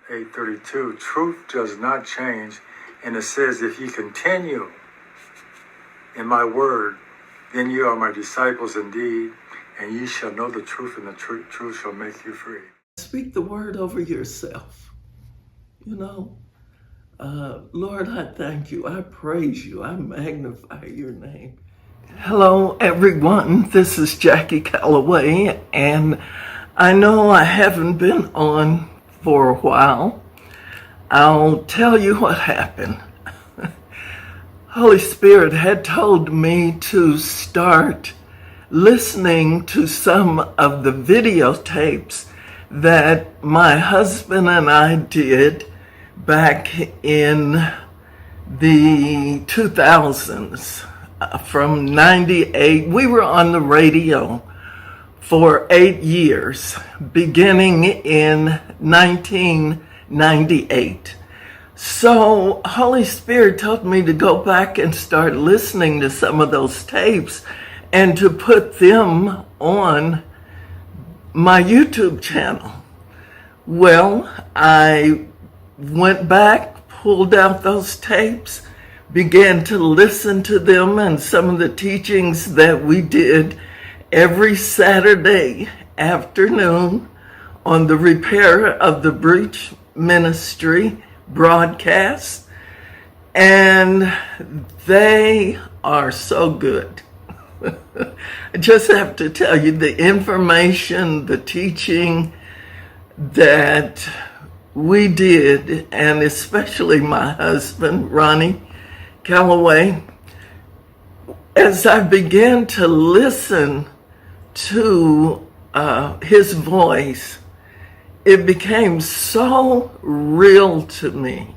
8:32, truth does not change. And it says, if you continue in my word, then you are my disciples indeed, and ye shall know the truth, and the truth shall make you free. Speak the word over yourself. Lord, I thank you. I praise you. I magnify your name. Hello, everyone. This is Jackie Calloway, and I know I haven't been on for a while. I'll tell you what happened. Holy Spirit had told me to start listening to some of the videotapes that my husband and I did back in the 2000s. From 98, we were on the radio for 8 years, beginning in 1998. So Holy Spirit told me to go back and start listening to some of those tapes and to put them on my YouTube channel. Well, I went back, pulled out those tapes, began to listen to them and some of the teachings that we did every Saturday afternoon on the Repair of the Breach Ministry broadcast, and they are so good. I just have to tell you, the information, the teaching that we did, and especially my husband, Ronnie Calloway, as I began to listen to his voice, it became so real to me.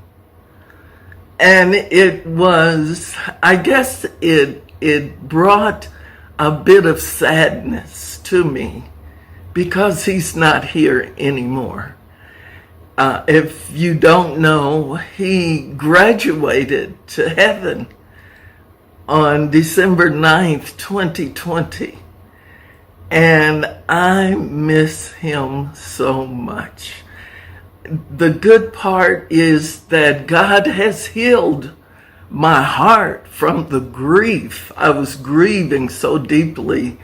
And it was, I guess it brought a bit of sadness to me because he's not here anymore. If you don't know, he graduated to heaven on December 9th, 2020. And I miss him so much. The good part is that God has healed my heart from the grief. I was grieving so deeply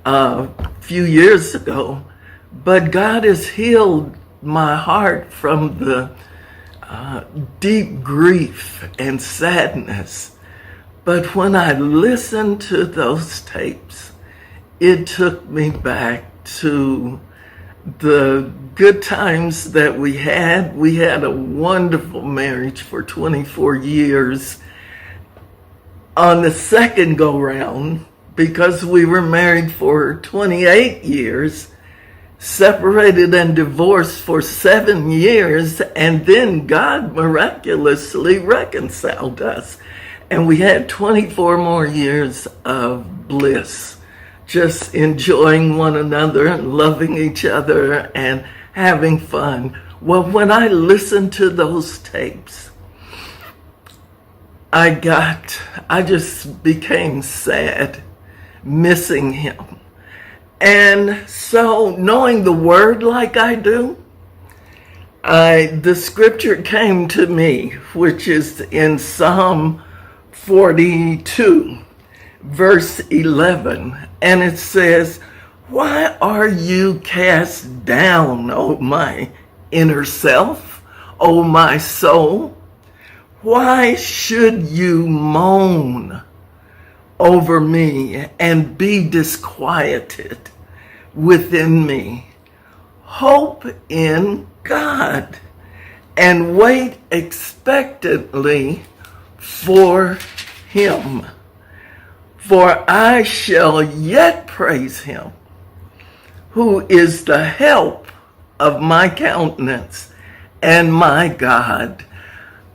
a few years ago, but God has healed my heart from the deep grief and sadness. But when I listened to those tapes, it took me back to the good times that we had. We had a wonderful marriage for 24 years. On the second go-round, because we were married for 28 years, separated and divorced for 7 years, and then God miraculously reconciled us. And we had 24 more years of bliss, just enjoying one another and loving each other and having fun. Well, when I listened to those tapes, I just became sad, missing him. And so, knowing the word like I do, the scripture came to me, which is in Psalm 42, verse 11, and it says, "Why are you cast down, O my inner self, O my soul? Why should you moan over me and be disquieted within me? Hope in God and wait expectantly for him. For I shall yet praise him, who is the help of my countenance and my God."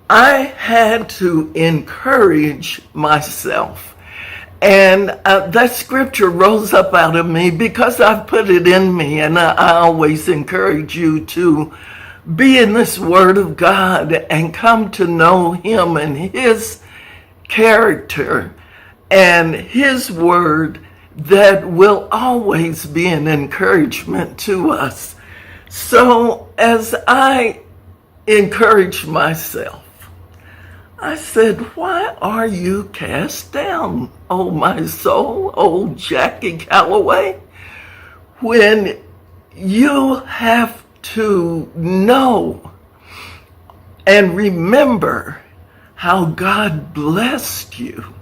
I had to encourage myself. And that scripture rose up out of me because I've put it in me. And I always encourage you to be in this Word of God and come to know him and his character and his word that will always be an encouragement to us. So as I encourage myself. I said, why are you cast down, oh my soul, old Jackie Calloway, when you have to know and remember how God blessed you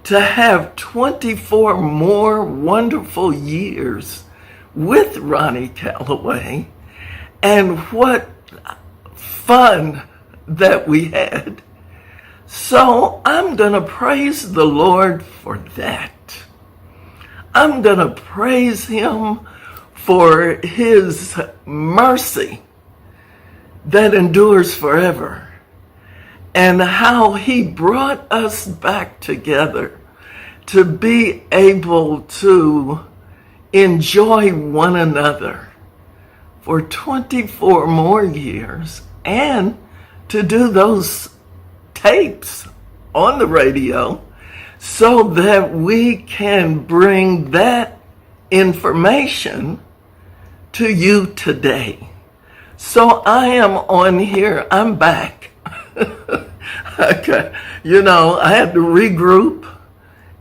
to have 24 more wonderful years with Ronnie Calloway, and what fun that we had. So I'm going to praise the Lord for that. I'm going to praise him for his mercy that endures forever, and how he brought us back together to be able to enjoy one another for 24 more years, and to do those tapes on the radio so that we can bring that information to you today. So I am on here. I'm back. Okay. I had to regroup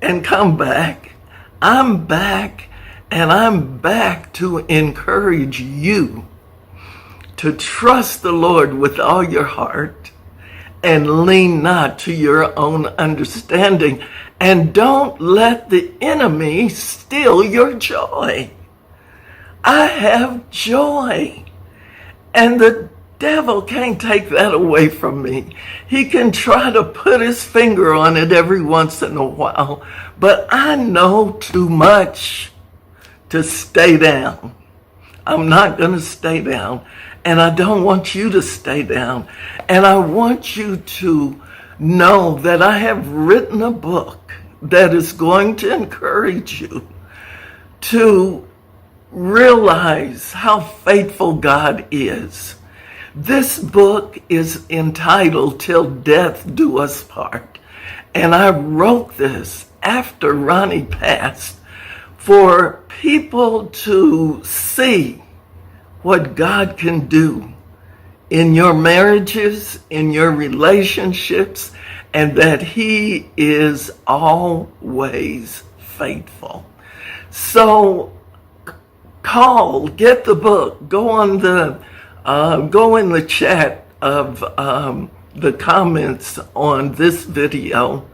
and come back. I'm back, and I'm back to encourage you to trust the Lord with all your heart and lean not to your own understanding. And don't let the enemy steal your joy. I have joy, and the devil can't take that away from me. He can try to put his finger on it every once in a while, but I know too much to stay down. I'm not going to stay down, and I don't want you to stay down. And I want you to know that I have written a book that is going to encourage you to realize how faithful God is. This book is entitled Till Death Do Us Part, and I wrote this after Ronnie passed for people to see what God can do in your marriages, in your relationships, and that he is always faithful. So call, get the book, go in the chat of the comments on this video,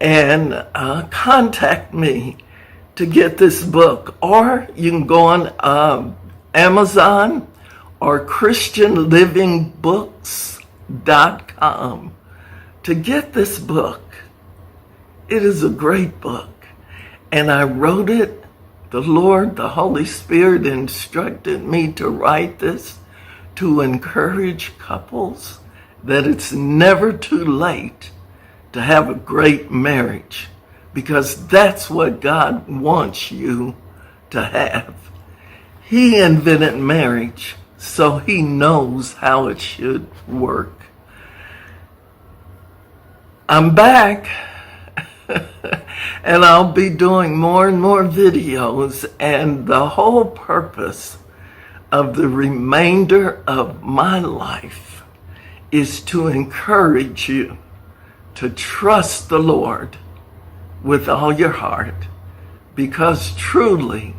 and contact me to get this book. Or you can go on Amazon or ChristianLivingBooks.com to get this book. It is a great book, and I wrote it. The Lord, the Holy Spirit, instructed me to write this to encourage couples that it's never too late to have a great marriage, because that's what God wants you to have. He invented marriage, so he knows how it should work. I'm back. And I'll be doing more and more videos, and the whole purpose of the remainder of my life is to encourage you to trust the Lord with all your heart, because truly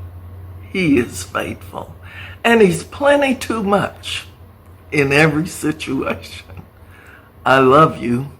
he is faithful, and he's plenty too much in every situation. I love you.